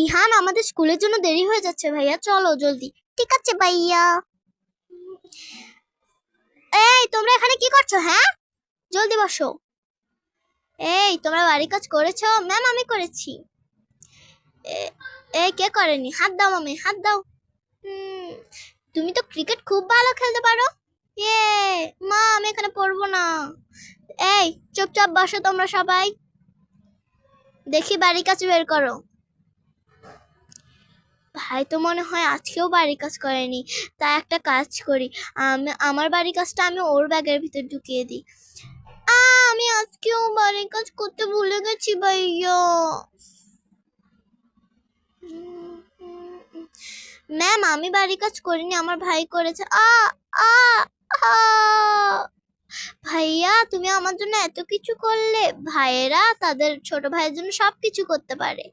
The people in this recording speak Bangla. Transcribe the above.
ইহান, আমাদের স্কুলের জন্য দেরি হয়ে যাচ্ছে ভাইয়া, চলো জলদি। ঠিক আছে ভাইয়া। এই তোমরা এখানে কি করছো? হ্যাঁ, জলদি বসো। এই তোমরা বাড়ি কাজ করেছো? ম্যাম আমি করেছি। এই কে করেনি? হাত দাও মামি, হাত দাও। হুম, তুমি তো ক্রিকেট খুব ভালো খেলতে পারো। ইয়ে, মা আমি এখানে পড়বো না। এই চুপচাপ বসো তোমরা সবাই, দেখি বাড়ি কাজ বের করো। ভাই তো মনে হয় আজকেও বাড়ি কাজ করেনি। তা একটা কাজ করি, আমি আমার বাড়ি কাজটা আমি ওর ব্যাগের ভিতর ঢুকিয়ে দিই। আমি আজকেও বাড়ির কাজ করতে ভুলে গেছি ভাইয়া। ম্যাম আমি বাড়ির কাজ করিনি, আমার ভাই করেছে। আ আ ভাইয়া তুমি আমার জন্য এত কিছু করলে। ভাইয়েরা তাদের ছোট ভাইয়ের জন্য সবকিছু করতে পারে।